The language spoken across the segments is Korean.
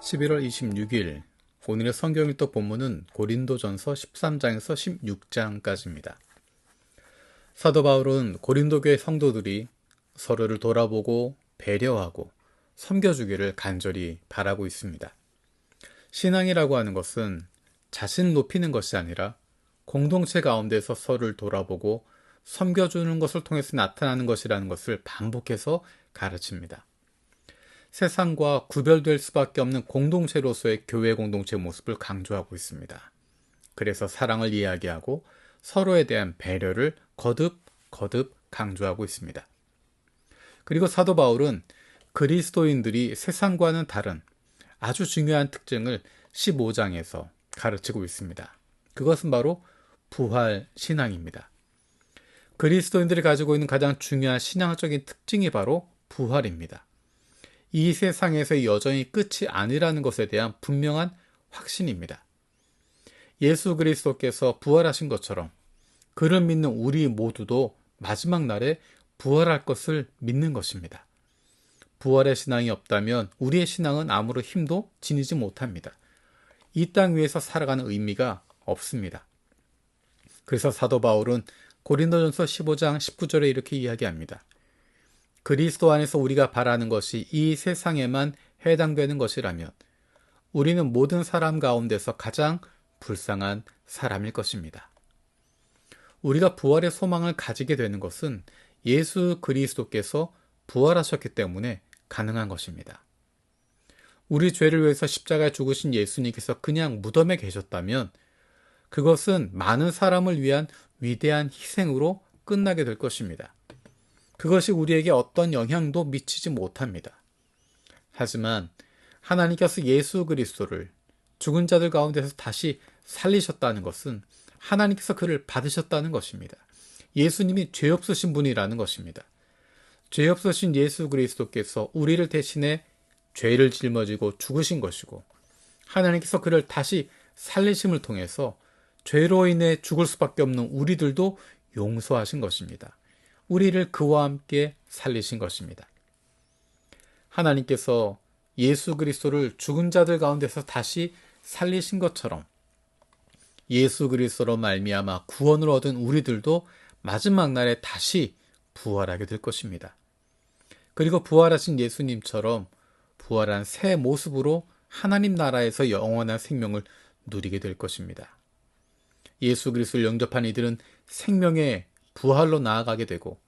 11월 26일 오늘의 성경 읽독 본문은 고린도전서 13장에서 16장까지입니다. 사도 바울은 고린도 교회 성도들이 서로를 돌아보고 배려하고 섬겨주기를 간절히 바라고 있습니다. 신앙이라고 하는 것은 자신을 높이는 것이 아니라 공동체 가운데서 서로를 돌아보고 섬겨주는 것을 통해서 나타나는 것이라는 것을 반복해서 가르칩니다. 세상과 구별될 수밖에 없는 공동체로서의 교회 공동체 모습을 강조하고 있습니다. 그래서 사랑을 이야기하고 서로에 대한 배려를 거듭 강조하고 있습니다. 그리고 사도 바울은 그리스도인들이 세상과는 다른 아주 중요한 특징을 15장에서 가르치고 있습니다. 그것은 바로 부활 신앙입니다. 그리스도인들이 가지고 있는 가장 중요한 신앙적인 특징이 바로 부활입니다. 이 세상에서 여전히 끝이 아니라는 것에 대한 분명한 확신입니다. 예수 그리스도께서 부활하신 것처럼 그를 믿는 우리 모두도 마지막 날에 부활할 것을 믿는 것입니다. 부활의 신앙이 없다면 우리의 신앙은 아무런 힘도 지니지 못합니다. 이 땅 위에서 살아가는 의미가 없습니다. 그래서 사도 바울은 고린도전서 15장 19절에 이렇게 이야기합니다. 그리스도 안에서 우리가 바라는 것이 이 세상에만 해당되는 것이라면 우리는 모든 사람 가운데서 가장 불쌍한 사람일 것입니다. 우리가 부활의 소망을 가지게 되는 것은 예수 그리스도께서 부활하셨기 때문에 가능한 것입니다. 우리 죄를 위해서 십자가에 죽으신 예수님께서 그냥 무덤에 계셨다면 그것은 많은 사람을 위한 위대한 희생으로 끝나게 될 것입니다. 그것이 우리에게 어떤 영향도 미치지 못합니다. 하지만 하나님께서 예수 그리스도를 죽은 자들 가운데서 다시 살리셨다는 것은 하나님께서 그를 받으셨다는 것입니다. 예수님이 죄 없으신 분이라는 것입니다. 죄 없으신 예수 그리스도께서 우리를 대신해 죄를 짊어지고 죽으신 것이고 하나님께서 그를 다시 살리심을 통해서 죄로 인해 죽을 수밖에 없는 우리들도 용서하신 것입니다. 우리를 그와 함께 살리신 것입니다. 하나님께서 예수 그리스도를 죽은 자들 가운데서 다시 살리신 것처럼 예수 그리스도로 말미암아 구원을 얻은 우리들도 마지막 날에 다시 부활하게 될 것입니다. 그리고 부활하신 예수님처럼 부활한 새 모습으로 하나님 나라에서 영원한 생명을 누리게 될 것입니다. 예수 그리스도를 영접한 이들은 생명의 부활로 나아가게 되고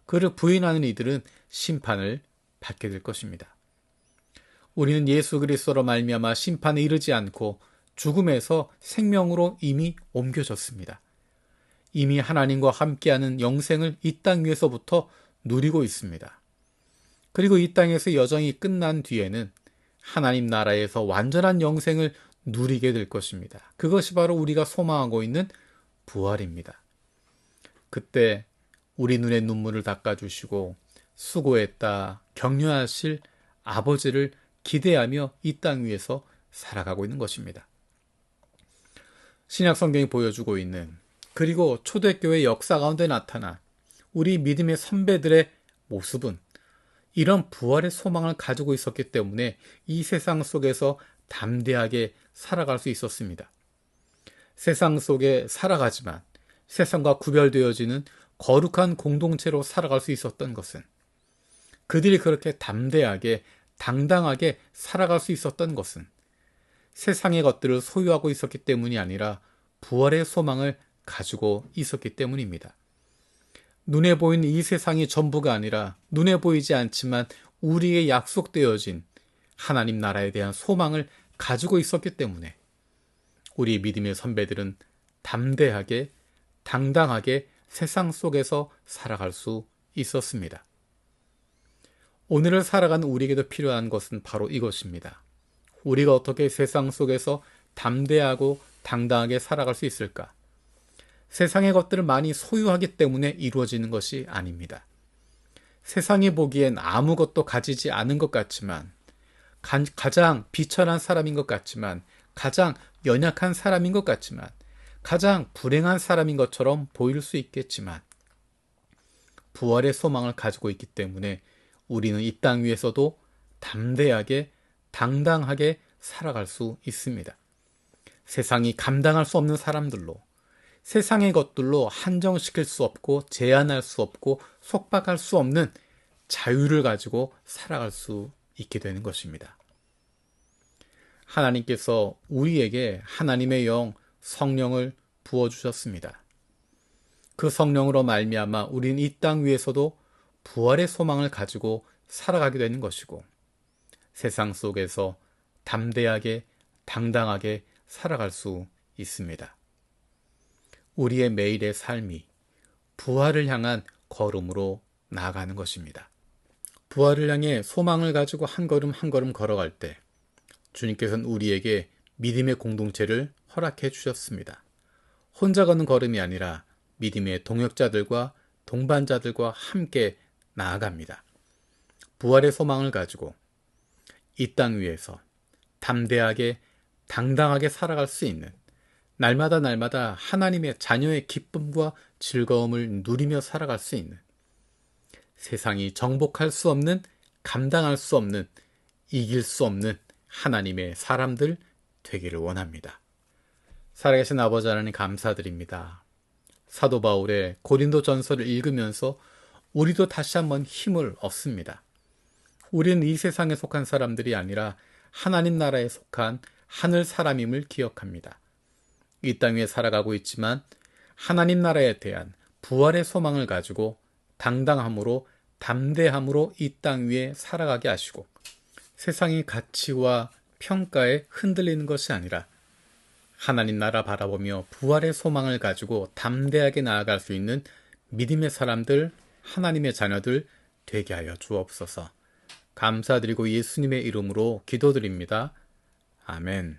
그를 부인하는 이들은 심판을 받게 될 것입니다. 우리는 예수 그리스도로 말미암아 심판에 이르지 않고 죽음에서 생명으로 이미 옮겨졌습니다. 이미 하나님과 함께하는 영생을 이 땅 위에서부터 누리고 있습니다. 그리고 이 땅에서 여정이 끝난 뒤에는 하나님 나라에서 완전한 영생을 누리게 될 것입니다. 그것이 바로 우리가 소망하고 있는 부활입니다. 그때 우리 눈의 눈물을 닦아주시고 수고했다 격려하실 아버지를 기대하며 이 땅 위에서 살아가고 있는 것입니다. 신약 성경이 보여주고 있는 그리고 초대교회 역사 가운데 나타난 우리 믿음의 선배들의 모습은 이런 부활의 소망을 가지고 있었기 때문에 이 세상 속에서 담대하게 살아갈 수 있었습니다. 세상 속에 살아가지만 세상과 구별되어지는 거룩한 공동체로 살아갈 수 있었던 것은 그들이 그렇게 담대하게 당당하게 살아갈 수 있었던 것은 세상의 것들을 소유하고 있었기 때문이 아니라 부활의 소망을 가지고 있었기 때문입니다. 눈에 보이는 이 세상이 전부가 아니라 눈에 보이지 않지만 우리에게 약속되어진 하나님 나라에 대한 소망을 가지고 있었기 때문에 우리 믿음의 선배들은 담대하게 당당하게 세상 속에서 살아갈 수 있었습니다. 오늘을 살아가는 우리에게도 필요한 것은 바로 이것입니다. 우리가 어떻게 세상 속에서 담대하고 당당하게 살아갈 수 있을까? 세상의 것들을 많이 소유하기 때문에 이루어지는 것이 아닙니다. 세상이 보기엔 아무것도 가지지 않은 것 같지만 가장 비천한 사람인 것 같지만 가장 연약한 사람인 것 같지만 가장 불행한 사람인 것처럼 보일 수 있겠지만 부활의 소망을 가지고 있기 때문에 우리는 이 땅 위에서도 담대하게 당당하게 살아갈 수 있습니다. 세상이 감당할 수 없는 사람들로, 세상의 것들로 한정시킬 수 없고 제한할 수 없고 속박할 수 없는 자유를 가지고 살아갈 수 있게 되는 것입니다. 하나님께서 우리에게 하나님의 영 성령을 부어주셨습니다. 그 성령으로 말미암아 우리는 이 땅 위에서도 부활의 소망을 가지고 살아가게 되는 것이고, 세상 속에서 담대하게 당당하게 살아갈 수 있습니다. 우리의 매일의 삶이 부활을 향한 걸음으로 나아가는 것입니다. 부활을 향해 소망을 가지고 한 걸음 한 걸음 걸어갈 때 주님께서는 우리에게 믿음의 공동체를 허락해 주셨습니다. 혼자 걷는 걸음이 아니라 믿음의 동역자들과 동반자들과 함께 나아갑니다. 부활의 소망을 가지고 이 땅 위에서 담대하게 당당하게 살아갈 수 있는, 날마다 날마다 하나님의 자녀의 기쁨과 즐거움을 누리며 살아갈 수 있는, 세상이 정복할 수 없는, 감당할 수 없는, 이길 수 없는 하나님의 사람들 되기를 원합니다. 살아계신 아버지 하나님 감사드립니다. 사도 바울의 고린도 전서를 읽으면서 우리도 다시 한번 힘을 얻습니다. 우리는 이 세상에 속한 사람들이 아니라 하나님 나라에 속한 하늘 사람임을 기억합니다. 이 땅 위에 살아가고 있지만 하나님 나라에 대한 부활의 소망을 가지고 당당함으로 담대함으로 이 땅 위에 살아가게 하시고, 세상의 가치와 평가에 흔들리는 것이 아니라 하나님 나라 바라보며 부활의 소망을 가지고 담대하게 나아갈 수 있는 믿음의 사람들, 하나님의 자녀들 되게 하여 주옵소서. 감사드리고 예수님의 이름으로 기도드립니다. 아멘.